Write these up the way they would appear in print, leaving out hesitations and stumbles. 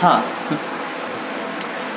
हाँ,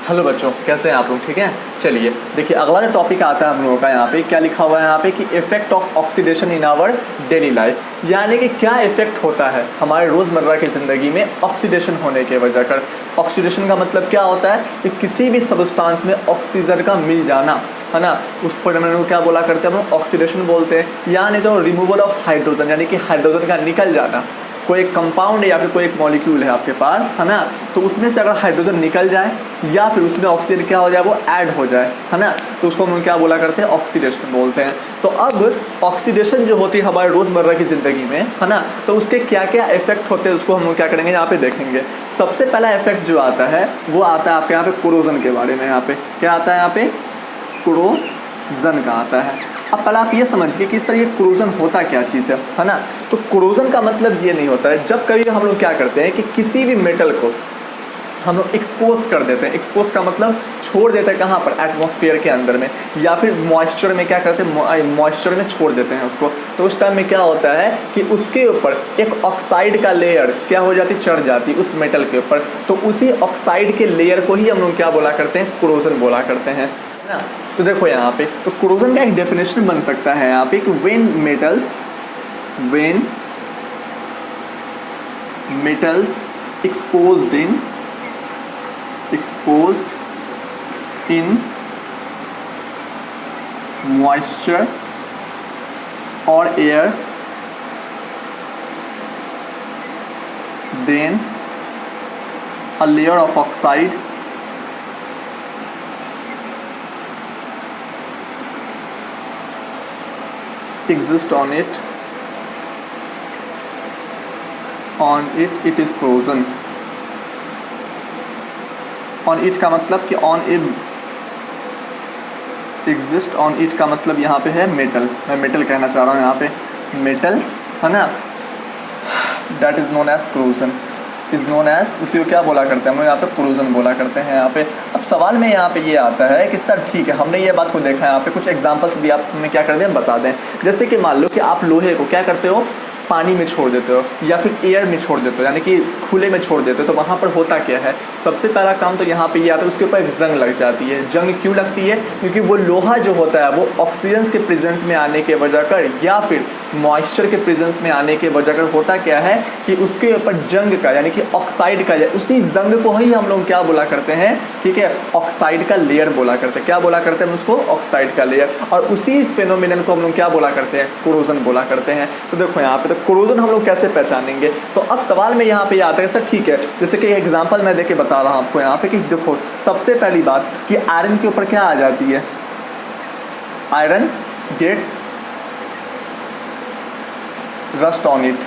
हेलो बच्चों, कैसे हैं आप लोग? ठीक है। चलिए देखिए, अगला जो टॉपिक आता है हम लोगों का यहाँ पे क्या लिखा हुआ है यहाँ पे कि effect of oxidation in our daily life, यानी कि क्या इफेक्ट होता है हमारे रोज़मर्रा की ज़िंदगी में ऑक्सीडेशन होने के वजह कर। ऑक्सीडेशन का मतलब क्या होता है कि किसी भी सब्सटेंस में ऑक्सीजन का मिल जाना, है ना, उस फिनोमेनन को क्या बोला करते हैं हम लोग? ऑक्सीडेशन बोलते हैं। यानी तो रिमूवल ऑफ हाइड्रोजन, यानी कि हाइड्रोजन का निकल जाना। कोई एक कंपाउंड है या फिर कोई एक मॉलिक्यूल है आपके पास, है ना, तो उसमें से अगर हाइड्रोजन निकल जाए या फिर उसमें ऑक्सीजन क्या हो जाए, वो ऐड हो जाए, है ना, तो उसको हम क्या बोला करते हैं? ऑक्सीडेशन बोलते हैं। तो अब ऑक्सीडेशन जो होती है हमारे रोज़मर्रा की ज़िंदगी में, है ना, तो उसके क्या क्या इफेक्ट होते हैं उसको हम लोग क्या करेंगे यहाँ पे देखेंगे। सबसे पहला इफेक्ट जो आता है वो आता है आपके यहाँ पे कोरोजन के बारे में। यहाँ पे क्या आता है? यहाँ पे कोरोजन का आता है। अब पहले आप ये समझिए कि सर ये कोरोजन होता क्या चीज़ है ना। तो कोरोजन का मतलब ये नहीं होता है, जब कभी हम लोग क्या करते हैं कि किसी भी मेटल को हम लोग एक्सपोज कर देते हैं। एक्सपोज का मतलब छोड़ देते हैं कहाँ पर? एटमॉस्फेयर के अंदर में, या फिर मॉइस्चर में क्या करते हैं? मॉइस्चर में छोड़ देते हैं उसको। तो उस टाइम में क्या होता है कि उसके ऊपर एक ऑक्साइड का लेयर क्या हो जाती? चढ़ जाती उस मेटल के ऊपर। तो उसी ऑक्साइड के लेयर को ही हम लोग क्या बोला करते हैं? कोरोजन बोला करते हैं, है ना। तो देखो यहाँ पे तो कोरोजन का एक डेफिनेशन बन सकता है यहाँ पे कि when metals exposed in moisture or air, then a layer of oxide exist on it is corrosion। on it का मतलब कि on it exist on it का मतलब यहाँ पे है मेटल। मैं मेटल कहना चाह रहा हूँ यहाँ पे, मेटल्स, है ना, that is known as corrosion, is known as, उसी को क्या बोला करते हैं हम लोग यहाँ पे? कोरोजन बोला करते हैं यहाँ पे। अब सवाल में यहाँ पे ये आता है कि सर ठीक है, हमने ये बात को देखा है, यहाँ पे कुछ एग्जांपल्स भी आप हमें क्या कर दें? बता दें। जैसे कि मान लो कि आप लोहे को क्या करते हो? पानी में छोड़ देते हो या फिर एयर में छोड़ देते हो, यानी कि खुले में छोड़ देते हो। तो वहाँ पर होता क्या है? सबसे पहला काम तो यहाँ पे ये आता है, उसके ऊपर एक जंग लग जाती है। जंग क्यों लगती है? क्योंकि वो लोहा जो होता है वो ऑक्सीजन के प्रेजेंस में आने के वजह कर या फिर मॉइस्चर के प्रेजेंस में आने के वजह कर होता क्या है कि उसके ऊपर जंग का, यानी कि ऑक्साइड का, उसी जंग को ही हम लोग क्या बोला करते हैं? ठीक है, ऑक्साइड का लेयर बोला करते हैं। क्या बोला करते हैं हम उसको? ऑक्साइड का लेयर। और उसी फेनोमेनन को हम लोग क्या बोला करते हैं? कोरोजन बोला करते हैं। तो देखो यहाँ पे तो कोरोजन हम लोग कैसे पहचानेंगे? तो अब सवाल में यहाँ पे आता है सर ठीक है, जैसे कि एग्जांपल मैं देके बता रहा हूँ आपको यहाँ पे कि देखो सबसे पहली बात कि आयरन के ऊपर क्या आ जाती है? Iron gets rust on it.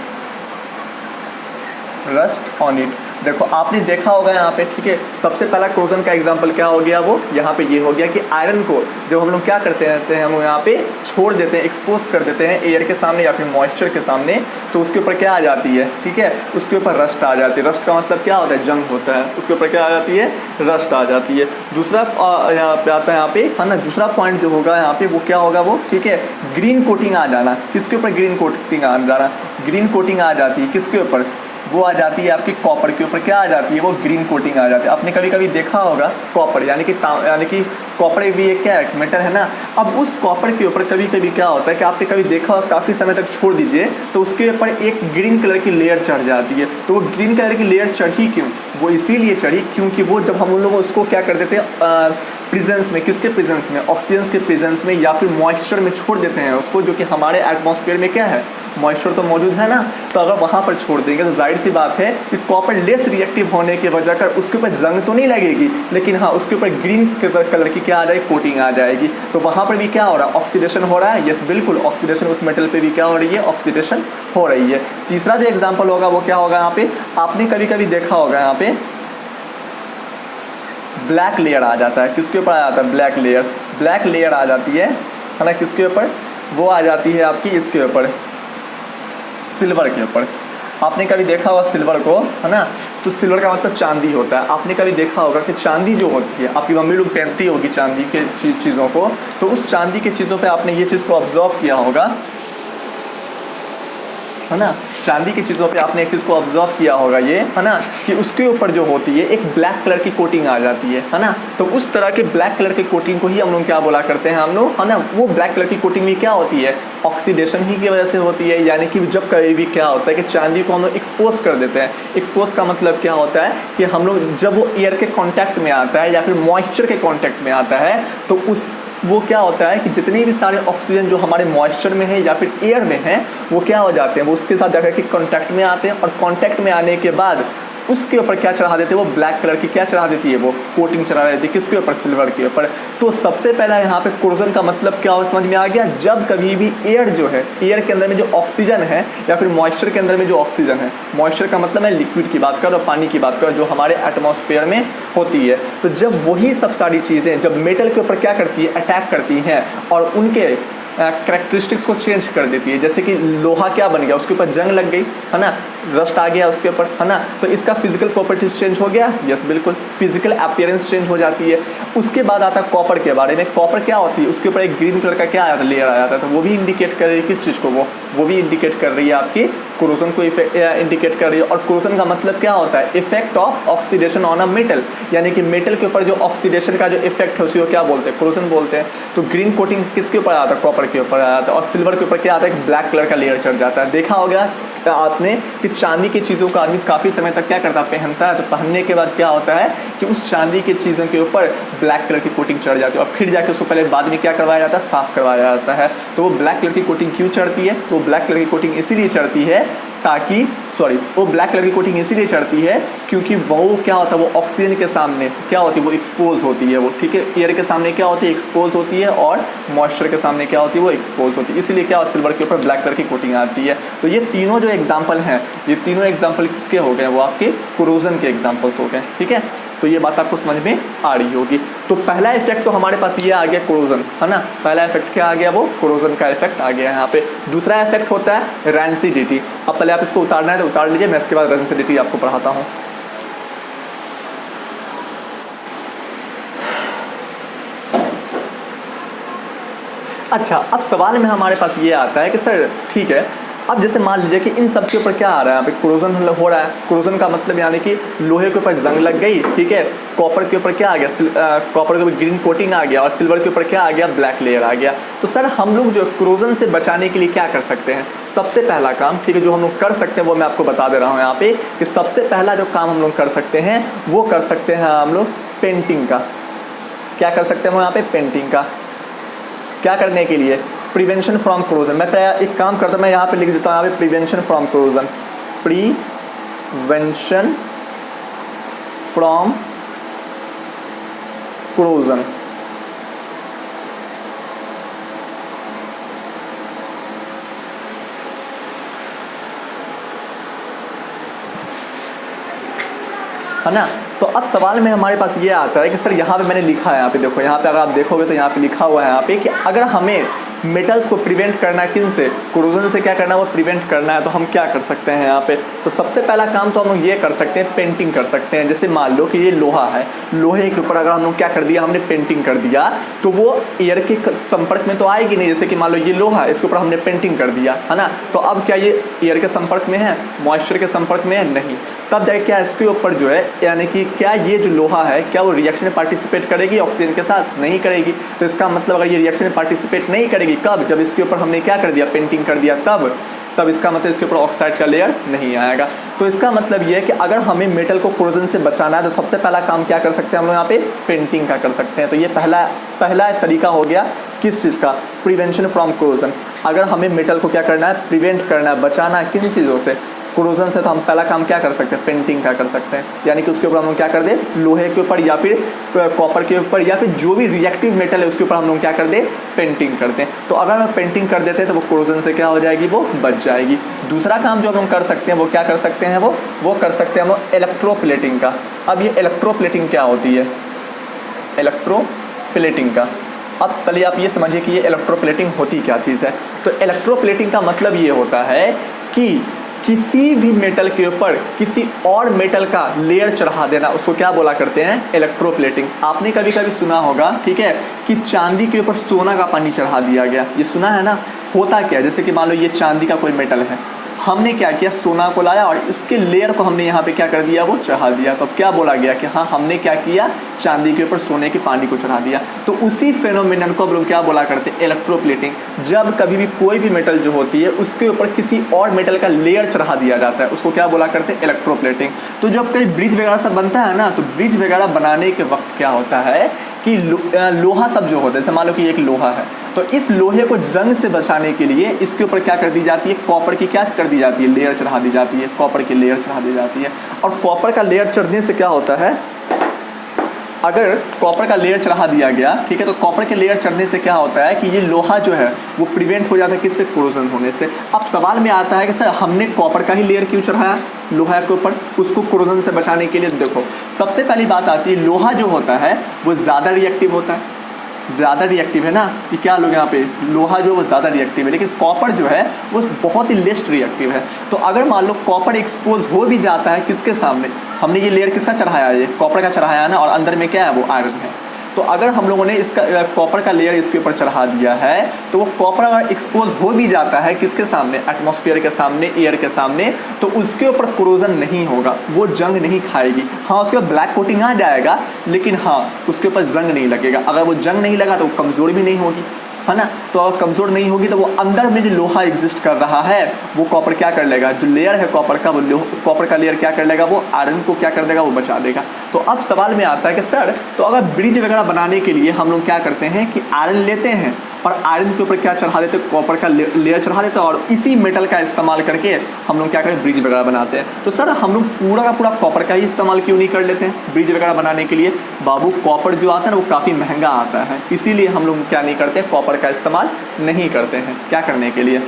देखो आपने देखा होगा यहाँ पे, ठीक है, सबसे पहला कोरोजन का एग्जांपल क्या हो गया? वो यहाँ पे ये हो गया कि आयरन को जब हम लोग क्या करते रहते हैं, हम लोग यहाँ पे छोड़ देते हैं, एक्सपोज कर देते हैं एयर के सामने या फिर मॉइस्चर के सामने, तो उसके ऊपर क्या आ जाती है? ठीक है, उसके ऊपर रस्ट आ जाती है। रस्ट का मतलब क्या होता है? जंग होता है। उसके ऊपर क्या आ जाती है? रस्ट आ जाती है। दूसरा यहाँ पे आता है यहाँ पे, है ना, दूसरा पॉइंट जो होगा यहाँ पे वो क्या होगा? वो ठीक है, ग्रीन कोटिंग आ जाना। किसके ऊपर ग्रीन कोटिंग आ जाना? ग्रीन कोटिंग आ जाती है किसके ऊपर? वो आ जाती है आपकी कॉपर के ऊपर। क्या आ जाती है? वो ग्रीन कोटिंग आ जाती है। आपने कभी कभी देखा होगा कॉपर, यानी कि कॉपर भी एक क्या है? मेटल है ना। अब उस कॉपर के ऊपर कभी कभी क्या होता है कि आपने कभी देखा होगा, काफ़ी समय तक छोड़ दीजिए तो उसके ऊपर एक ग्रीन कलर की लेयर चढ़ जाती है। तो वो ग्रीन कलर की लेयर चढ़ी क्यों? वो इसीलिए चढ़ी क्योंकि वो जब हम लोग उसको क्या कर देते हैं प्रेजेंस में, किसके प्रेजेंस में? ऑक्सीजन के प्रेजेंस में या फिर मॉइस्चर में छोड़ देते हैं उसको, जो कि हमारे एटमॉस्फेयर में क्या है? मॉइस्चर तो मौजूद है ना। तो अगर वहाँ पर छोड़ देंगे तो जाहिर सी बात है कि कॉपर लेस रिएक्टिव होने के वजह कर उसके ऊपर जंग तो नहीं लगेगी, लेकिन हाँ उसके ऊपर ग्रीन कलर की क्या आ जाएगी? कोटिंग आ जाएगी। तो वहाँ पर भी क्या हो रहा है? ऑक्सीडेशन हो रहा है। यस बिल्कुल, ऑक्सीडेशन उस मेटल पे भी क्या हो रही है? ऑक्सीडेशन हो रही है। तीसरा जो एग्जाम्पल होगा वो क्या होगा? यहाँ पे आपने कभी कभी देखा होगा यहाँ पे ब्लैक लेयर आ जाता है। किसके ऊपर आ जाता है? ब्लैक लेयर आ जाती है ना। किसके ऊपर? वो आ जाती है आपकी इसके ऊपर, सिल्वर के ऊपर। आपने कभी देखा होगा सिल्वर को, है ना, तो सिल्वर का मतलब चांदी होता है। आपने कभी देखा होगा कि चांदी जो होती है, आपकी मम्मी लोग पहनती होगी चांदी के चीज़ों को, तो उस चांदी की चीज़ों पे आपने ये चीज़ को ऑब्जर्व किया होगा है ना, चांदी की चीज़ों पे आपने एक चीज़ को ऑब्जर्व किया होगा ये, है ना, कि उसके ऊपर जो होती है एक ब्लैक कलर की कोटिंग आ जाती है ना। तो उस तरह के ब्लैक कलर की कोटिंग को ही हम लोग क्या बोला करते हैं हम लोग, है ना, वो ब्लैक कलर की कोटिंग भी क्या होती है, ऑक्सीडेशन ही की वजह से होती है। यानी कि जब कभी भी क्या होता है कि चांदी को हम लोग एक्सपोज कर देते हैं, एक्सपोज का मतलब क्या होता है कि हम लोग जब वो एयर के कांटेक्ट में आता है या फिर मॉइस्चर के कांटेक्ट में आता है तो वो क्या होता है कि जितने भी सारे ऑक्सीजन जो हमारे मॉइस्चर में है या फिर एयर में है वो क्या हो जाते हैं, वो उसके साथ जाकर के कांटेक्ट में आते हैं और कांटेक्ट में आने के बाद उसके ऊपर क्या चढ़ा देते हैं, वो ब्लैक कलर की क्या चढ़ा देती है, वो कोटिंग चढ़ा देती है, किसके ऊपर, सिल्वर के ऊपर। तो सबसे पहला यहाँ पे कोरोजन का मतलब क्या हो समझ में आ गया, जब कभी भी एयर जो है, एयर के अंदर में जो ऑक्सीजन है या फिर मॉइस्चर के अंदर में जो ऑक्सीजन है, मॉइस्चर का मतलब है लिक्विड की बात कर और पानी की बात कर जो हमारे एटमॉस्फेयर में होती है, तो जब वही सब सारी चीज़ें जब मेटल के ऊपर क्या करती है, अटैक करती हैं और उनके कैरेक्टरिस्टिक्स को चेंज कर देती है। जैसे कि लोहा क्या बन गया, उसके ऊपर जंग लग गई, है ना, रस्ट आ गया उसके ऊपर, है ना, तो इसका फिजिकल प्रॉपर्टीज चेंज हो गया, यस बिल्कुल, फिजिकल अपीयरेंस चेंज हो जाती है। उसके बाद आता है कॉपर के बारे में। कॉपर क्या होती है, उसके ऊपर एक ग्रीन कलर का क्या लेयर आ जाता है, तो वो भी इंडिकेट कर रही है किस चीज़ को, वो भी इंडिकेट कर रही है आपकी कोरोजन को इंडिकेट कर रही है। और कोरोजन का मतलब क्या होता है, effect of oxidation on a metal, यानी कि मेटल के ऊपर जो ऑक्सीडेशन का जो इफेक्ट है उसी को क्या बोलते हैं, कोरोजन बोलते हैं। तो ग्रीन कोटिंग किसके ऊपर आता है, कॉपर के ऊपर आता है, और सिल्वर के ऊपर क्या आता है, एक ब्लैक कलर का लेयर चढ़ जाता है। देखा होगा आपने कि चांदी की चीज़ों का आदमी काफ़ी समय तक क्या करता है, पहनता है, तो पहनने के बाद क्या होता है कि उस चांदी की चीज़ों के ऊपर ब्लैक कलर की कोटिंग चढ़ जाती है और फिर जाके उसको पहले बाद में क्या करवाया जाता है, साफ़ करवाया जाता है। तो वो ब्लैक कलर की कोटिंग क्यों चढ़ती है, तो ब्लैक कलर की कोटिंग इसीलिए चढ़ती है ताकि वो ब्लैक कलर की कोटिंग इसीलिए चढ़ती है क्योंकि वो क्या होता है, वो ऑक्सीजन के सामने क्या होती है, वो एक्सपोज होती है, वो ठीक है, एयर के सामने क्या होती है, एक्सपोज होती है, और मॉइस्चर के सामने क्या होती है, वो एक्सपोज होती है। इसीलिए क्या सिल्वर के ऊपर ब्लैक कलर की कोटिंग आती है। तो ये तीनों जो एग्जाम्पल हैं, ये तीनों एग्जाम्पल किसके हो गए, वो आपके कोरोजन के एग्जाम्पल्स हो गए, ठीक है। तो ये बात आपको समझ में आ रही होगी। तो पहला इफेक्ट तो हमारे पास ये आ गया कोरोजन, है ना, पहला इफेक्ट क्या आ गया, वो कोरोजन का इफेक्ट आ गया यहाँ पे। दूसरा इफेक्ट होता है रैंसिडिटी। अब पहले आप इसको उतारना है तो उतार लीजिए, मैं इसके बाद रैंसिडिटी आपको पढ़ाता हूँ। अच्छा, अब सवाल में हमारे पास ये आता है कि सर ठीक है, अब जैसे मान लीजिए कि इन सब के ऊपर क्या आ रहा है, यहाँ पे कोरोजन हो रहा है। कोरोजन का मतलब यानी कि लोहे के ऊपर जंग लग गई, ठीक है, कॉपर के ऊपर क्या आ गया, कॉपर के ऊपर ग्रीन कोटिंग आ गया और सिल्वर के ऊपर क्या आ गया, ब्लैक लेयर आ गया। तो सर हम लोग जो कोरोजन से बचाने के लिए क्या कर सकते हैं, सबसे पहला काम, ठीक है, जो हम लोग कर सकते हैं वो मैं आपको बता दे रहा हूँ यहाँ पे कि सबसे पहला जो काम हम लोग कर सकते हैं वो कर सकते हैं हम लोग पेंटिंग का। क्या कर सकते हैं वो यहाँ पे, पेंटिंग का। क्या करने के लिए, प्रिवेंशन फ्रॉम कोरोजन। मैं एक काम करता हूँ, मैं यहाँ पे लिख देता हूँ यहाँ पे prevention from corrosion, prevention from corrosion. है ना। तो अब सवाल में हमारे पास ये आता है कि सर यहाँ पे मैंने लिखा है, यहाँ पे देखो, यहाँ पे अगर आप देखोगे तो यहाँ पे लिखा हुआ है यहाँ पे कि अगर हमें मेटल्स को प्रिवेंट करना है, किन से, कोरोजन से क्या करना है, वो प्रिवेंट करना है, तो हम क्या कर सकते हैं यहाँ पे। तो सबसे पहला काम तो हम लोग ये कर सकते हैं, पेंटिंग कर सकते हैं। जैसे मान लो कि ये लोहा है, लोहे के ऊपर अगर हम लोग क्या कर दिया, हमने पेंटिंग कर दिया, तो वो एयर के संपर्क में तो आएगी नहीं। जैसे कि मान लो ये लोहा है, इसके ऊपर हमने पेंटिंग कर दिया, है ना, तो अब क्या ये एयर के संपर्क में है, मॉइस्चर के संपर्क में है, नहीं। तब जाके क्या इसके ऊपर जो है, यानी कि क्या ये जो लोहा है क्या वो रिएक्शन में पार्टिसिपेट करेगी ऑक्सीजन के साथ, नहीं करेगी। तो इसका मतलब अगर ये रिएक्शन में पार्टिसिपेट नहीं करेगी, कब, जब इसके ऊपर हमने क्या कर दिया, पेंटिंग कर दिया, तब इसका मतलब इसके ऊपर ऑक्साइड का लेयर नहीं आएगा। तो इसका मतलब ये है कि अगर हमें मेटल को कोरोजन से बचाना है तो सबसे पहला काम क्या कर सकते हैं हम लोग यहाँ पे, पेंटिंग का कर सकते हैं। तो ये पहला तरीका हो गया किस चीज़ का, प्रिवेंशन फ्रॉम कोरोजन। अगर हमें मेटल को क्या करना है, प्रिवेंट करना है, बचाना है किन चीज़ों से, कोरोजन से, तो हम पहला काम क्या कर सकते हैं, पेंटिंग का कर सकते हैं। यानी कि उसके ऊपर हम लोग क्या कर दे, लोहे के ऊपर या फिर कॉपर के ऊपर या फिर जो भी रिएक्टिव मेटल है उसके ऊपर हम लोग क्या कर दे, पेंटिंग करते हैं। तो अगर हम पेंटिंग कर देते हैं तो वो कोरोजन से क्या हो जाएगी, वो बच जाएगी। दूसरा काम जो हम लोग कर सकते हैं वो क्या कर सकते हैं, वो कर सकते हैं हम लोग इलेक्ट्रोप्लेटिंग का। अब ये इलेक्ट्रोप्लेटिंग क्या होती है, इलेक्ट्रोप्लेटिंग का, अब पहले आप ये समझिए कि ये इलेक्ट्रोप्लेटिंग होती क्या चीज़ है। तो इलेक्ट्रोप्लेटिंग का मतलब ये होता है कि किसी भी मेटल के ऊपर किसी और मेटल का लेयर चढ़ा देना, उसको क्या बोला करते हैं, इलेक्ट्रोप्लेटिंग। आपने कभी कभी सुना होगा, ठीक है, कि चांदी के ऊपर सोना का पानी चढ़ा दिया गया, ये सुना है ना। होता क्या है, जैसे कि मान लो ये चांदी का कोई मेटल है, हमने क्या किया, सोना को लाया और इसके लेयर को हमने यहाँ पे क्या कर दिया, वो चढ़ा दिया। तो अब क्या बोला गया कि हाँ हमने क्या किया, चांदी के ऊपर सोने के पानी को चढ़ा दिया। तो उसी फेनोमेनन को हम लोग क्या बोला करते हैं, इलेक्ट्रोप्लेटिंग। जब कभी भी कोई भी मेटल जो होती है उसके ऊपर किसी और मेटल का लेयर चढ़ा दिया जाता है, उसको क्या बोला करते हैं, इलेक्ट्रोप्लेटिंग। तो जब कहीं ब्रिज वगैरह सब बनता है ना, तो ब्रिज वगैरह बनाने के वक्त क्या होता है कि लोहा सब जो होता है, जैसे मान लो कि एक लोहा है, तो इस लोहे को जंग से बचाने के लिए इसके ऊपर क्या कर दी जाती है, कॉपर की क्या कर दी जाती है, लेयर चढ़ा दी जाती है, कॉपर की लेयर चढ़ा दी जाती है। और कॉपर का लेयर चढ़ने से क्या होता है, अगर कॉपर का लेयर चढ़ा दिया गया, ठीक है, तो कॉपर के लेयर चढ़ने से क्या होता है कि ये लोहा जो है वो प्रिवेंट हो जाता है किससे, कोरोजन होने से। अब सवाल में आता है कि सर हमने कॉपर का ही लेयर क्यों चढ़ाया लोहा के ऊपर, उसको कोरोजन से बचाने के लिए। देखो सबसे पहली बात आती है, लोहा जो होता है वो ज़्यादा रिएक्टिव होता है, ज़्यादा रिएक्टिव है ना, कि क्या लोग यहाँ पे लोहा जो वो ज़्यादा रिएक्टिव है, लेकिन कॉपर जो है वो बहुत ही लेस रिएक्टिव है। तो अगर मान लो कॉपर एक्सपोज हो भी जाता है किसके सामने, हमने ये लेयर किसका चढ़ाया है, ये कॉपर का चढ़ाया है ना, और अंदर में क्या है, वो आयरन है। तो अगर हम लोगों ने इसका कॉपर का लेयर इसके ऊपर चढ़ा दिया है, तो वो कॉपर अगर एक्सपोज हो भी जाता है किसके सामने, एटमॉस्फेयर के सामने, एयर के सामने, तो उसके ऊपर कोरोजन नहीं होगा, वो जंग नहीं खाएगी। हाँ उसके ऊपर ब्लैक कोटिंग आ जाएगा, लेकिन हाँ उसके ऊपर जंग नहीं लगेगा। अगर वो जंग नहीं लगा तो वो कमज़ोर भी नहीं होगी, है ना। तो अगर कमज़ोर नहीं होगी तो वो अंदर में जो लोहा एग्जिस्ट कर रहा है वो कॉपर क्या कर लेगा, जो लेयर है कॉपर का, वो कॉपर का लेयर क्या कर लेगा, वो आयरन को क्या कर देगा, वो बचा देगा। तो अब सवाल में आता है कि सर तो अगर ब्रिज वगैरह बनाने के लिए हम लोग क्या करते हैं कि आयरन लेते हैं और आयरन के ऊपर क्या चढ़ा देते हैं, कॉपर का लेयर चढ़ा देते हैं, और इसी मेटल का इस्तेमाल करके हम लोग क्या करें, ब्रिज वगैरह बनाते हैं। तो सर हम लोग पूरा का पूरा कॉपर का ही इस्तेमाल क्यों नहीं कर लेते हैं ब्रिज वगैरह बनाने के लिए। बाबू कॉपर जो आता है ना वो काफ़ी महंगा आता है, इसीलिए हम लोग क्या नहीं करते, कॉपर का इस्तेमाल नहीं करते हैं। क्या करने के लिए,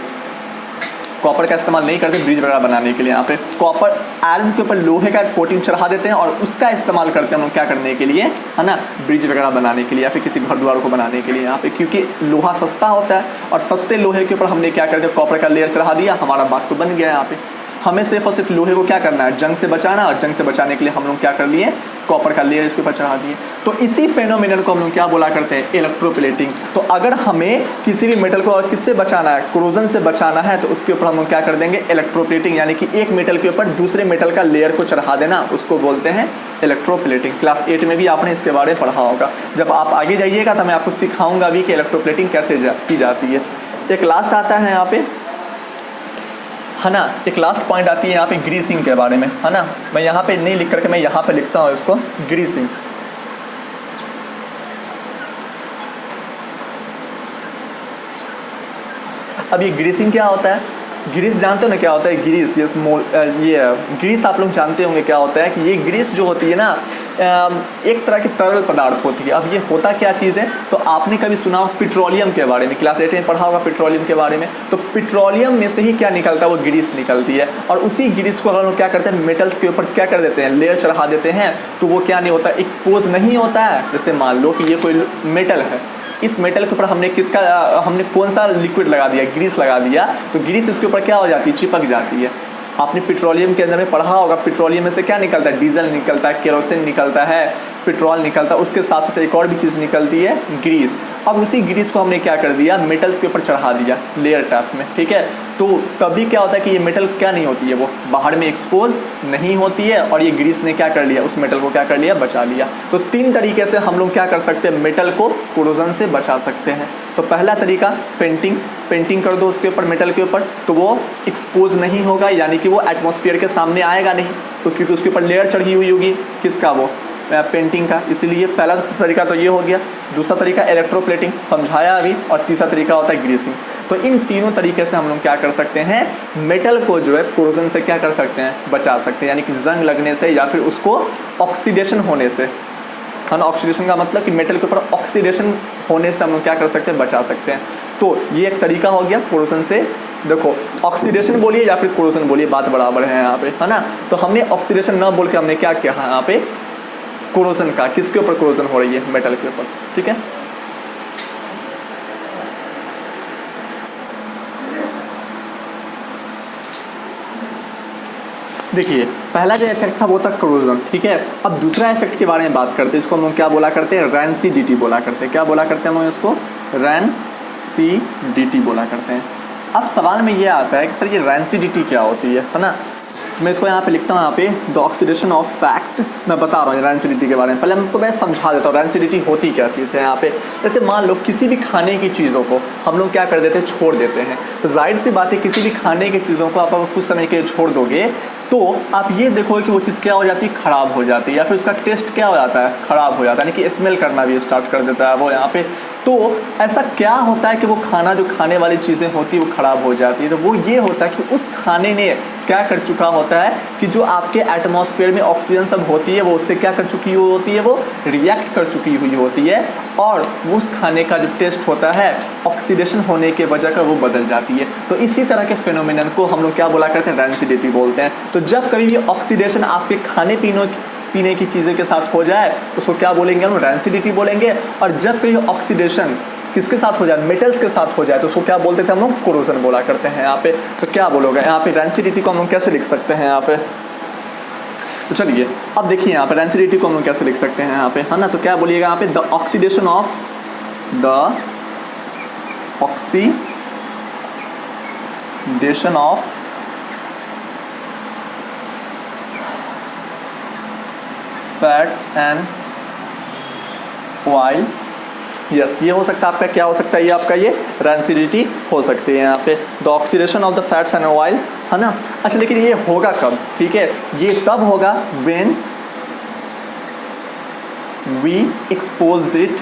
कॉपर का इस्तेमाल नहीं करते ब्रिज वगैरह बनाने के लिए। यहाँ पे कॉपर आयरन के ऊपर लोहे का कोटिंग चढ़ा देते हैं और उसका इस्तेमाल करते हैं हम लोग क्या करने के लिए, है ना, ब्रिज वगैरह बनाने के लिए या फिर किसी घर द्वार को बनाने के लिए। यहाँ पे क्योंकि लोहा सस्ता होता है और सस्ते लोहे के ऊपर हमने क्या कर दिया, कॉपर का लेयर चढ़ा दिया, हमारा बात तो बन गया। यहाँ पे हमें सिर्फ और सिर्फ लोहे को क्या करना है, जंग से बचाना, और जंग से बचाने के लिए हम लोग क्या कर लिए, कॉपर का लेयर इसके ऊपर चढ़ा दिए। तो इसी फेनोमेनन को हम लोग क्या बोला करते हैं, इलेक्ट्रोप्लेटिंग। तो अगर हमें किसी भी मेटल को और किससे बचाना है, कोरोजन से बचाना है, तो उसके ऊपर हम लोग क्या कर देंगे, इलेक्ट्रोप्लेटिंग, यानी कि एक मेटल के ऊपर दूसरे मेटल का लेयर को चढ़ा देना, उसको बोलते हैं इलेक्ट्रोप्लेटिंग। क्लास 8 में भी आपने इसके बारे में पढ़ा होगा। जब आप आगे जाइएगा तो मैं आपको सिखाऊंगा भी कि इलेक्ट्रोप्लेटिंग कैसे की जाती है। एक लास्ट आता है यहाँ पे, है ना, एक लास्ट पॉइंट आती है यहाँ पे ग्रीसिंग के बारे में, है ना। मैं यहाँ पे नहीं लिख करके मैं यहाँ पे लिखता हूँ इसको, ग्रीसिंग। अब ये ग्रीसिंग क्या होता है, ग्रीस जानते हो ना क्या होता है, ग्रीस, ये ग्रीस आप लोग जानते होंगे क्या होता है कि ये ग्रीस जो होती है ना एक तरह की तरल पदार्थ होती है। अब ये होता क्या चीज़ है, तो आपने कभी सुना हो पेट्रोलियम के बारे में, क्लास 8 में पढ़ा होगा पेट्रोलियम के बारे में। तो पेट्रोलियम में से ही क्या निकलता है, वो ग्रीस निकलती है, और उसी ग्रीस को अगर लोग क्या करते हैं, मेटल्स के ऊपर क्या कर देते हैं, लेयर चढ़ा देते हैं, तो वो क्या नहीं होता, एक्सपोज नहीं होता है। जैसे मान लो कि ये कोई मेटल है, इस मेटल के ऊपर हमने कौन सा लिक्विड लगा दिया, ग्रीस लगा दिया, तो ग्रीस इसके ऊपर क्या हो जाती है, चिपक जाती है। आपने पेट्रोलियम के अंदर में पढ़ा होगा, पेट्रोलियम में से क्या निकलता है, डीजल निकलता है, केरोसिन निकलता है, पेट्रोल निकलता है, उसके साथ साथ एक और भी चीज़ निकलती है, ग्रीस। अब उसी ग्रीस को हमने क्या कर दिया, मेटल्स के ऊपर चढ़ा दिया लेयर टाइप में, ठीक है। तो तभी क्या होता है कि ये मेटल क्या नहीं होती है, वो बाहर में एक्सपोज नहीं होती है, और ये ग्रीस ने क्या कर लिया, उस मेटल को क्या कर लिया, बचा लिया। तो 3 तरीके से हम लोग क्या कर सकते हैं, मेटल को कोरोजन से बचा सकते हैं। तो पहला तरीका पेंटिंग कर दो उसके ऊपर, मेटल के ऊपर, तो वो एक्सपोज नहीं होगा, यानी कि वो एटमॉस्फेयर के सामने आएगा नहीं, तो क्योंकि उसके ऊपर लेयर चढ़ी हुई होगी, किसका, वो पेंटिंग का। इसलिए पहला तरीका तो ये हो गया। दूसरा तरीका इलेक्ट्रोप्लेटिंग, समझाया अभी, और तीसरा तरीका होता है ग्रीसिंग। तो इन तीनों तरीके से हम लोग क्या कर सकते हैं, मेटल को जो है कोरोजन से क्या कर सकते हैं, बचा सकते हैं, यानी कि जंग लगने से या फिर उसको ऑक्सीडेशन होने से, है ना। ऑक्सीडेशन का मतलब कि मेटल के ऊपर ऑक्सीडेशन होने से हम लोग क्या कर सकते हैं, बचा सकते हैं। तो ये एक तरीका हो गया कोरोजन से। देखो ऑक्सीडेशन बोलिए या फिर कोरोजन बोलिए, बात बराबर है यहाँ पे, है ना। तो हमने ऑक्सीडेशन ना बोल के हमने क्या किया यहाँ पे, कोरोजन का, किसके ऊपर कोरोजन हो रही है, मेटल के ऊपर, ठीक है। देखिए पहला जो इफेक्ट था वो था कोरोजन, ठीक है। अब दूसरा इफेक्ट के बारे में बात करते हैं, इसको हम लोग क्या बोला करते हैं, रैनसिडिटी बोला करते हैं। क्या बोला करते हैं हम लोग इसको, रैनसिडिटी बोला करते हैं, अब सवाल में ये आता है कि सर ये रैंसिडिटी क्या होती है ना। मैं इसको यहाँ पे लिखता हूँ, यहाँ पे द ऑक्सीडेशन ऑफ फैक्ट, मैं बता रहा हूँ रैंसिडिटी के बारे में। पहले हमको मैं समझा देता हूँ रैंसिडिटी होती क्या चीज़ है यहाँ पे। जैसे मान लो किसी भी खाने की चीज़ों को हम लोग क्या कर देते हैं, छोड़ देते हैं। तो जाहिर सी बात है किसी भी खाने की चीज़ों को आप कुछ समय के लिए छोड़ दोगे तो आप ये देखोगे कि वो चीज़ क्या हो जाती है, ख़राब हो जाती है, या फिर उसका टेस्ट क्या हो जाता है, ख़राब हो जाता है, यानी कि स्मेल करना भी स्टार्ट कर देता है वो यहाँ पे। तो ऐसा क्या होता है कि वो खाना जो खाने वाली चीज़ें होती है वो ख़राब हो जाती है। तो वो ये होता है कि उस खाने ने क्या कर चुका होता है कि जो आपके एटमॉस्फेयर में ऑक्सीजन सब होती है वो उससे क्या कर चुकी हुई होती है, वो रिएक्ट कर चुकी हुई होती है, और उस खाने का जो टेस्ट होता है ऑक्सीडेशन होने के वजह का वो बदल जाती है। तो इसी तरह के फिनोमिनन को हम लोग क्या बोला करते हैं, रैंसिडिटी बोलते हैं। तो जब कभी भी ऑक्सीडेशन आपके खाने पीने की चीज़ों के साथ हो जाए तो उसको क्या बोलेंगे हम, रैंसिडिटी बोलेंगे। और जब कभी ऑक्सीडेशन किसके साथ हो जाए, मेटल्स के साथ हो जाए तो उसको क्या बोलते थे हम लोग, कोरोजन बोला करते हैं यहाँ पे। तो क्या बोलोगे यहाँ पे रैंसिडिटी को हम लोग कैसे लिख सकते हैं यहाँ पे। तो चलिए अब देखिए यहाँ पे रैंसिडिटी को हम लोग कैसे लिख सकते हैं यहाँ पे, है ना। तो क्या बोलिएगा यहाँ पे, the oxidation of fats and oil, yes ये हो सकता है आपका, क्या हो सकता है ये आपका, ये रैंसिडिटी हो सकती है यहाँ पे, the oxidation of the fats and oil, है ना। अच्छा लेकिन ये होगा कब, ठीक है, ये तब होगा when we exposed it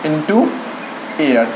into air.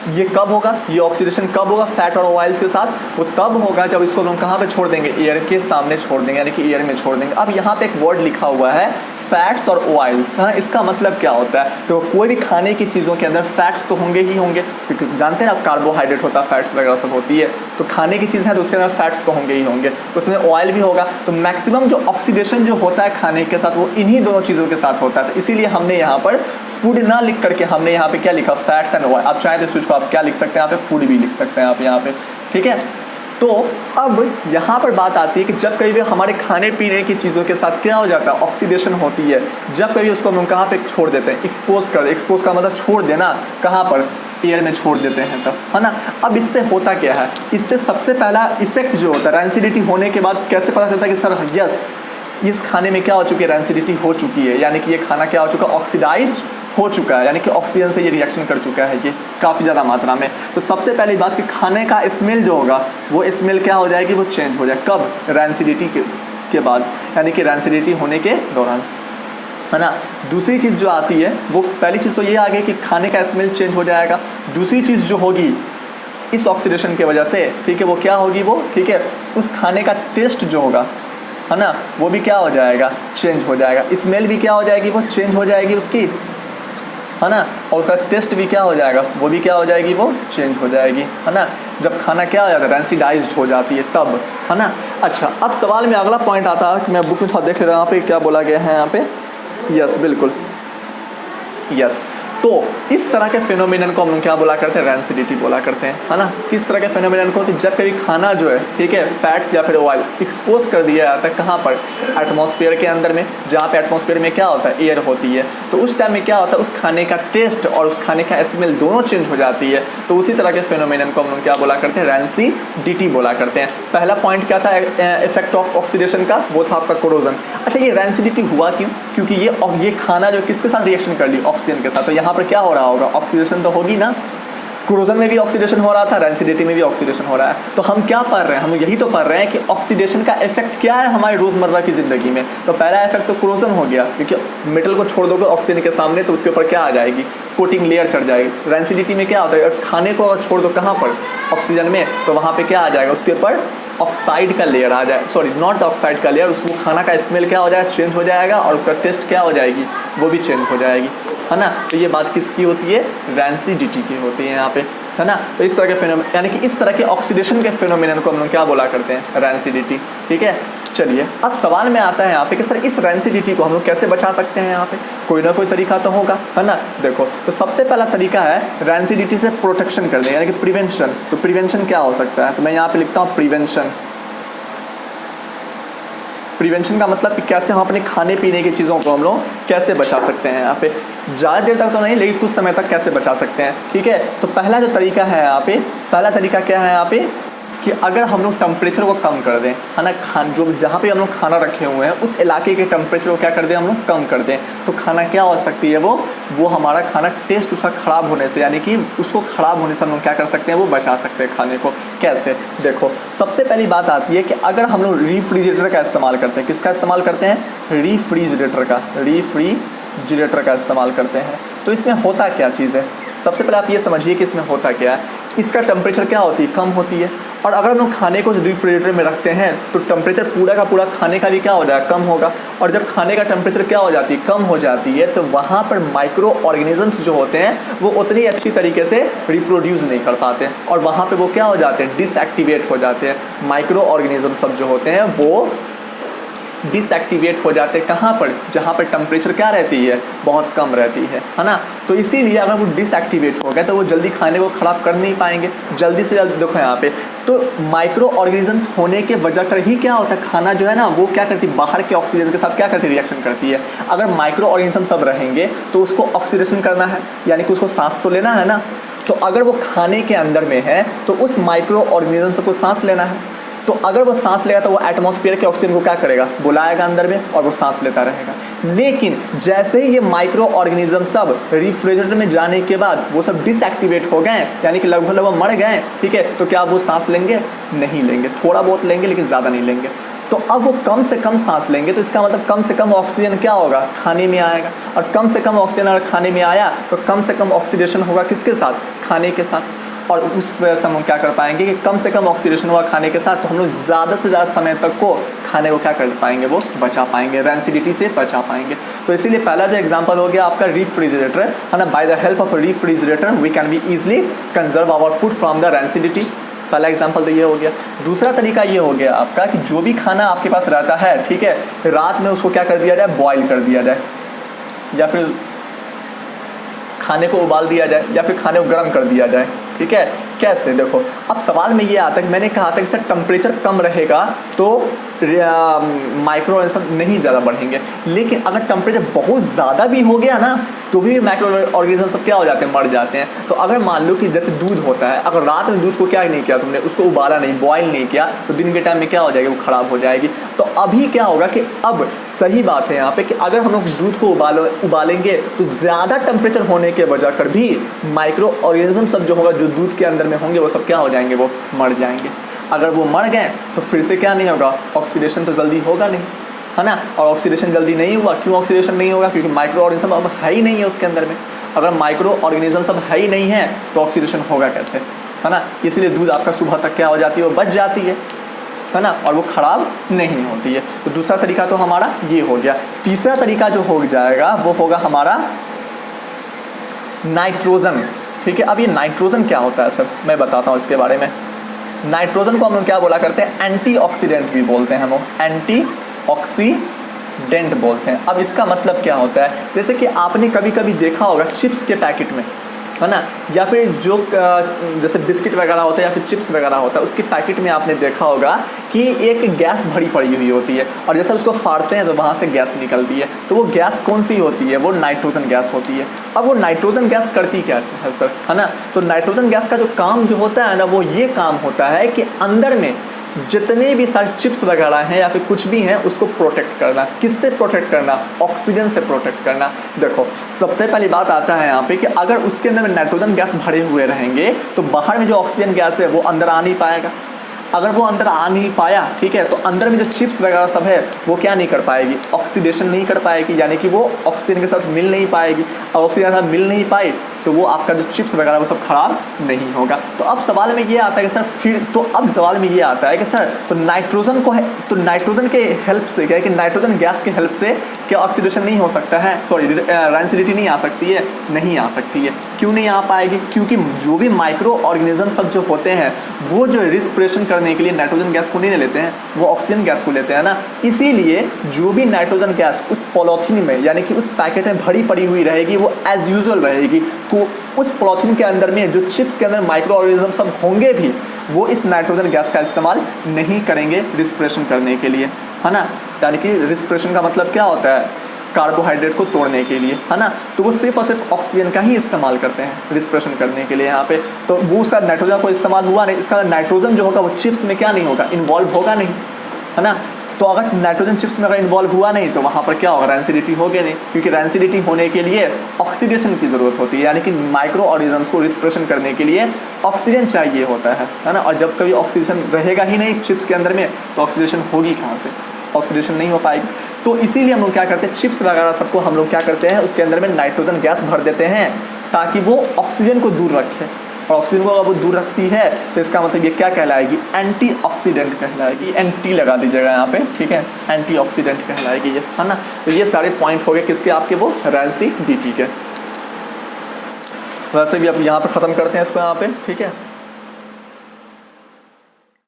ये कब होगा, ये ऑक्सीडेशन कब होगा फैट और ऑयल्स के साथ, वो तब होगा जब इसको हम कहाँ पे छोड़ देंगे, एयर के सामने छोड़ देंगे, यानी कि एयर में छोड़ देंगे। अब यहाँ पे एक वर्ड लिखा हुआ है फैट्स और ऑयल्स, हाँ इसका मतलब क्या होता है। तो कोई भी खाने की चीज़ों के अंदर फैट्स तो होंगे ही होंगे, क्योंकि जानते हैं आप कार्बोहाइड्रेट होता है, फैट्स वगैरह सब होती है। तो खाने की चीज़ है तो उसके अंदर फैट्स तो होंगे ही होंगे, तो उसमें ऑयल भी होगा। तो मैक्सिमम जो ऑक्सीडेशन जो होता है खाने के साथ वो इन्हीं दोनों चीज़ों के साथ होता है। तो इसीलिए हमने यहाँ पर फूड ना लिख करके हमने यहाँ पे क्या लिखा, फैट्स एंड ऑयल। आप चाहें तो इस चीज़ को आप क्या लिख सकते हैं यहाँ पे, फूड भी लिख सकते हैं आप यहाँ पे, ठीक है। तो अब यहाँ पर बात आती है कि जब कभी भी हमारे खाने पीने की चीज़ों के साथ क्या हो जाता है, ऑक्सीडेशन होती है, जब कभी उसको हम कहाँ पे छोड़ देते हैं, एक्सपोज कर, एक्सपोज का मतलब छोड़ देना, कहाँ पर, एयर में छोड़ देते हैं तब, है ना। अब इससे होता क्या है, इससे सबसे पहला इफेक्ट जो होता है रैंसिडिटी होने के बाद कैसे पता चलता है कि सर यस इस खाने में क्या हो चुकी है, रैंसिडिटी हो चुकी है, यानी कि ये खाना क्या हो चुका है, ऑक्सीडाइज्ड हो चुका है, यानी कि ऑक्सीजन से ये रिएक्शन कर चुका है ये काफ़ी ज़्यादा मात्रा में। तो सबसे पहली बात कि खाने का स्मेल जो होगा वो स्मेल क्या हो जाएगी, वो चेंज हो जाए, कब, रैंसिडिटी के बाद, यानी कि रैंसिडिटी होने के दौरान, है ना। दूसरी चीज़ जो आती है वो, पहली चीज़ तो ये आ गई कि खाने का स्मेल चेंज हो जाएगा। दूसरी चीज़ जो होगी इस ऑक्सीडेशन की वजह से, ठीक है, वो क्या होगी, वो ठीक है उस खाने का टेस्ट जो होगा, है ना, वो भी क्या हो जाएगा, चेंज हो जाएगा। स्मेल भी क्या हो जाएगी, वो चेंज हो जाएगी उसकी, है ना, और उसका टेस्ट भी क्या हो जाएगा, वो भी क्या हो जाएगी, वो चेंज हो जाएगी, है ना। जब खाना क्या हो जाता है, रैंसिडाइज्ड हो जाती है तब, है ना। अच्छा अब सवाल में अगला पॉइंट आता है कि मैं बुक में थोड़ा देख ले रहा हूँ यहाँ पे क्या बोला गया है यहाँ पे, यस बिल्कुल, यस। तो इस तरह के फिनोमिनन को हम लोग क्या बोला करते हैं, रैंसिडिटी बोला करते हैं, है ना। किस तरह के फिनोमिनन को, कि जब कभी खाना जो है, ठीक है, फैट्स या फिर ऑयल एक्सपोज कर दिया जाता है, कहाँ पर, एटमॉस्फेयर के अंदर में, जहाँ पे एटमॉस्फेयर में क्या होता है, एयर होती है। तो उस टाइम में क्या होता है, उस खाने का टेस्ट और उस खाने का स्मेल दोनों चेंज हो जाती है। तो उसी तरह के फिनोमिनन को हम लोग क्या बोला करते हैं, रैंसिडिटी बोला करते हैं। पहला पॉइंट क्या था इफेक्ट ऑफ ऑक्सीडेशन का, वो था आपका कोरोजन। अच्छा ये रैंसिडिटी हुआ क्यों, क्योंकि ये खाना जो किसके साथ रिएक्शन कर ली, ऑक्सीजन के साथ। तो यहाँ पर क्या हो रहा होगा, ऑक्सीडेशन तो होगी ना, कोरोजन में भी ऑक्सीडेशन हो रहा था, रैंसिडिटी में भी ऑक्सीडेशन हो रहा है। तो हम क्या पढ़ रहे हैं, हम यही तो पढ़ रहे हैं कि ऑक्सीडेशन का इफेक्ट क्या है हमारी रोज़मर्रा की ज़िंदगी में। तो पहला इफेक्ट तो कोरोजन हो गया, क्योंकि मेटल को छोड़ दोगे ऑक्सीजन के सामने तो उसके ऊपर क्या आ जाएगी, कोटिंग लेयर चढ़ जाएगी। रैंसिडिटी में क्या होता है, खाने को अगर छोड़ दो कहाँ पर, ऑक्सीजन में, तो वहाँ पर क्या आ जाएगा, उसके ऊपर ऑक्साइड का लेयर आ जाए, सॉरी नॉट ऑक्साइड का लेयर, उसको खाना का स्मेल क्या हो जाएगा, चेंज हो जाएगा, और उसका टेस्ट क्या हो जाएगी, वो भी चेंज हो जाएगी, है ना। तो ये बात किसकी होती है, रैंसिडिटी की होती है यहाँ पे, है ना। तो इस तरह के फिनोमिनन, यानी कि इस तरह के ऑक्सीडेशन के फिनोमिनन को हम लोग क्या बोला करते हैं, रैंसिडिटी, ठीक है। चलिए अब सवाल में आता है यहाँ पे कि सर इस रैंसिडिटी को हम लोग कैसे बचा सकते हैं, यहाँ पे कोई ना कोई तरीका तो होगा, है ना। देखो तो सबसे पहला तरीका है रैंसिडिटी से प्रोटेक्शन करने, यानी कि प्रिवेंशन। तो प्रिवेंशन क्या हो सकता है, तो मैं यहाँ पे लिखता हूँ प्रिवेंशन, प्रिवेंशन का मतलब कि कैसे हम अपने खाने पीने की चीज़ों को हम लोग कैसे बचा सकते हैं यहाँ पे, ज़्यादा देर तक तो नहीं लेकिन कुछ समय तक कैसे बचा सकते हैं, ठीक है। तो पहला जो तरीका है यहाँ पे, पहला तरीका क्या है यहाँ पे कि अगर हम लोग टेम्परेचर को कम कर दें, है ना, जो जहाँ पे हम लोग खाना रखे हुए हैं उस इलाके के टेम्परेचर को क्या कर दें, हम लोग कम कर दें, तो खाना क्या हो सकती है, वो हमारा खाना टेस्ट उसका ख़राब होने से, यानी कि उसको ख़राब होने से हम लोग क्या कर सकते हैं, वो बचा सकते हैं खाने को। कैसे, देखो सबसे पहली बात आती है कि अगर हम लोग रेफ्रिजरेटर का इस्तेमाल करते हैं, किसका इस्तेमाल करते हैं, रेफ्रिजरेटर का इस्तेमाल करते हैं, तो इसमें होता क्या चीज़ है। सबसे पहले आप ये समझिए कि इसमें होता क्या है, इसका टेम्परेचर क्या होती है, कम होती है। और अगर हम लोग खाने को रेफ्रिजरेटर में रखते हैं तो टेम्परेचर पूरा का पूरा खाने का भी क्या हो जाएगा, कम होगा। और जब खाने का टेम्परेचर क्या हो जाती है, कम हो जाती है, तो वहाँ पर माइक्रो ऑर्गेनिजम्स जो होते हैं वो उतनी अच्छी तरीके से रिप्रोड्यूस नहीं कर पाते और वहाँ पर वो क्या हो जाते हैं, डिसएक्टिवेट हो जाते हैं। माइक्रो ऑर्गेनिज्म सब जो होते हैं वो डिसएक्टिवेट हो जाते हैं, कहाँ पर, जहाँ पर टेम्परेचर क्या रहती है, बहुत कम रहती है ना। तो इसीलिए अगर वो डिसएक्टिवेट हो गए तो वो जल्दी खाने को ख़राब कर नहीं पाएंगे, जल्दी से जल्दी। देखो यहाँ पे तो माइक्रो ऑर्गेनिजम्स होने के वजह कर ही क्या होता है, खाना जो है ना वो क्या करती है, बाहर के ऑक्सीजन के साथ क्या करती है, रिएक्शन करती है। अगर माइक्रो ऑर्गेनिज्म सब रहेंगे तो उसको ऑक्सीडेशन करना है, यानी कि उसको सांस तो लेना है ना। तो अगर वो खाने के अंदर में है तो उस माइक्रो ऑर्गेनिज्म को सांस लेना है, तो अगर वो सांस लेगा तो वो एटमॉस्फेयर के ऑक्सीजन को क्या करेगा, बुलाएगा अंदर में और वो सांस लेता रहेगा। लेकिन जैसे ही ये माइक्रो ऑर्गेनिज्म सब रेफ्रिजरेटर में जाने के बाद वो सब डिसएक्टिवेट हो गए, यानी कि लगभग मर गए, ठीक है, तो क्या वो सांस लेंगे, नहीं लेंगे, थोड़ा बहुत लेंगे लेकिन ज़्यादा नहीं लेंगे। तो अब वो कम से कम सांस लेंगे, तो इसका मतलब कम से कम ऑक्सीजन क्या होगा, खाने में आएगा। और कम से कम ऑक्सीजन अगर खाने में आया तो कम से कम ऑक्सीडेशन होगा किसके साथ, खाने के साथ। और उस वजह से हम क्या कर पाएंगे कि कम से कम ऑक्सीडेशन हुआ खाने के साथ, तो हम लोग ज़्यादा से ज़्यादा समय तक को खाने को क्या कर पाएंगे, वो बचा पाएंगे, रैंसिडिटी से बचा पाएंगे। तो इसीलिए पहला जो एग्जांपल हो गया आपका रेफ्रिजरेटर, है ना। By the help of refrigerator we can be easily conserve our food from the rancidity. पहला एग्जांपल तो ये हो गया। दूसरा तरीका ये हो गया आपका कि जो भी खाना आपके पास रहता है, ठीक है, रात में उसको क्या कर दिया जाए, बॉयल कर दिया जाए, या फिर खाने को उबाल दिया जाए, या फिर खाने को गर्म कर दिया जाए, ठीक है। कैसे, देखो अब सवाल में ये आता है कि मैंने कहा था कि सर टेम्परेचर कम रहेगा तो माइक्रो ऑर्गेनिज्म नहीं ज़्यादा बढ़ेंगे, लेकिन अगर टेम्परेचर बहुत ज़्यादा भी हो गया ना तो भी माइक्रो ऑर्गेनिज्म सब क्या हो जाते हैं, मर जाते हैं। तो अगर मान लो कि जैसे दूध होता है, अगर रात में दूध को क्या नहीं किया तुमने, उसको उबाला नहीं, बॉयल नहीं किया, तो दिन के टाइम में क्या हो जाएगी, वो ख़राब हो जाएगी। तो अभी क्या होगा कि अब सही बात है यहाँ पे कि अगर हम लोग दूध को उबालेंगे तो ज़्यादा टेम्परेचर होने के वजह कर भी माइक्रो ऑर्गेनिज्म सब जो होगा, जो दूध के अंदर में होंगे, वो सब क्या हो जाएंगे, वो मर जाएंगे। अगर वो मर गए तो फिर से क्या नहीं होगा, ऑक्सीडेशन तो जल्दी होगा नहीं, है ना। और ऑक्सीडेशन जल्दी नहीं हुआ, क्यों ऑक्सीडेशन नहीं होगा, क्योंकि माइक्रो ऑर्गेनिज्म अब है ही नहीं है उसके अंदर में। अगर माइक्रो ऑर्गेनिज्म सब है ही नहीं है तो ऑक्सीडेशन होगा कैसे, है ना। इसलिए दूध आपका सुबह तक क्या हो जाती है, वो बच जाती है ना, और वो ख़राब नहीं होती है। तो दूसरा तरीका तो हमारा ये हो गया। तीसरा तरीका जो हो जाएगा वो होगा हमारा नाइट्रोजन, ठीक है। अब ये नाइट्रोजन क्या होता है सर, मैं बताता हूँ इसके बारे में। नाइट्रोजन को हम लोग क्या बोला करते हैं, एंटीऑक्सीडेंट भी बोलते हैं, हम लोग एंटीऑक्सीडेंट बोलते हैं। अब इसका मतलब क्या होता है, जैसे कि आपने कभी कभी देखा होगा चिप्स के पैकेट में, है ना, या फिर जो जैसे बिस्किट वगैरह होता है या फिर चिप्स वगैरह होता है, उसके पैकेट में आपने देखा होगा कि एक गैस भरी पड़ी हुई होती है, और जैसे उसको फाड़ते हैं तो वहाँ से गैस निकलती है। तो वो गैस कौन सी होती है, वो नाइट्रोजन गैस होती है। अब वो नाइट्रोजन गैस करती क्या है सर, है ना। तो नाइट्रोजन गैस का जो काम जो होता है ना, वो ये काम होता है कि अंदर में जितने भी सारे चिप्स वगैरह हैं या फिर कुछ भी हैं उसको प्रोटेक्ट करना। किससे प्रोटेक्ट करना, ऑक्सीजन से प्रोटेक्ट करना। देखो सबसे पहली बात आता है यहाँ पे कि अगर उसके अंदर में नाइट्रोजन गैस भरे हुए रहेंगे तो बाहर में जो ऑक्सीजन गैस है वो अंदर आ नहीं पाएगा। अगर वो अंदर आ नहीं पाया, ठीक है, तो अंदर में जो चिप्स वगैरह सब है वो क्या नहीं कर पाएगी, ऑक्सीडेशन नहीं कर पाएगी, यानी कि वो ऑक्सीजन के साथ मिल नहीं पाएगी। और ऑक्सीजन के साथ मिल नहीं पाई तो वो आपका जो चिप्स वगैरह वो सब खराब नहीं होगा। तो अब सवाल में ये आता है कि सर फिर तो अब सवाल में ये आता है कि सर तो नाइट्रोजन को है, तो नाइट्रोजन के हेल्प से क्या है कि नाइट्रोजन गैस के हेल्प से क्या ऑक्सीडेशन नहीं हो सकता है, सॉरी रैंसिडिटी नहीं आ सकती है, नहीं आ सकती है। क्यों नहीं आ पाएगी, क्योंकि जो भी माइक्रो ऑर्गेनिज्म सब जो होते हैं वो जो रिस्पिरेशन करने के लिए नाइट्रोजन गैस को नहीं लेते हैं, वो ऑक्सीजन गैस को लेते हैं ना। इसीलिए जो भी नाइट्रोजन गैस उस पॉलीथीन में यानी कि उस पैकेट में भरी पड़ी हुई रहेगी वो एज यूजुअल रहेगी। उस पॉलीथीन के अंदर में जो चिप्स के अंदर माइक्रो ऑर्गेनिज्म सब होंगे भी वो इस नाइट्रोजन गैस का इस्तेमाल नहीं करेंगे रिस्पिरेशन करने के लिए, है ना। यानी कि रिस्पिरेशन का मतलब क्या होता है, कार्बोहाइड्रेट को तोड़ने के लिए, है ना। तो वो सिर्फ और सिर्फ ऑक्सीजन का ही इस्तेमाल करते हैं रिस्पिरेशन करने के लिए यहाँ पे। तो वो उसका नाइट्रोजन को इस्तेमाल हुआ नहीं, इसका नाइट्रोजन जो होगा वो चिप्स में क्या नहीं होगा, इन्वॉल्व होगा नहीं, है ना। तो अगर नाइट्रोजन चिप्स में अगर इन्वॉल्व हुआ नहीं तो वहाँ पर क्या होगा, रैंसिडिटी होगी नहीं, क्योंकि रैंसिडिटी होने के लिए ऑक्सीडेशन की ज़रूरत होती है, यानी कि माइक्रो ऑर्गेनिजम्स को रिस्पिरेशन करने के लिए ऑक्सीजन चाहिए होता है ना। और जब कभी ऑक्सीजन रहेगा ही नहीं चिप्स के अंदर में तो ऑक्सीडेशन होगी कहाँ से, ऑक्सीडेशन नहीं हो पाएगी। तो इसीलिए हम लोग क्या करते हैं, चिप्स वगैरह सबको हम लोग क्या करते हैं उसके अंदर में नाइट्रोजन गैस भर देते हैं ताकि वो ऑक्सीजन को दूर रखे। और ऑक्सीजन को अगर वो दूर रखती है तो इसका मतलब ये क्या कहलाएगी, एंटीऑक्सीडेंट कहलाएगी। एंटी लगा दीजिएगा यहाँ पे, ठीक है, एंटीऑक्सीडेंट कहलाएगी ये, है ना। तो ये सारे पॉइंट हो गए किसके, आपके वो रैंसिडिटी के। वैसे भी अब यहाँ पे ख़त्म करते हैं इसको यहाँ पे, ठीक है।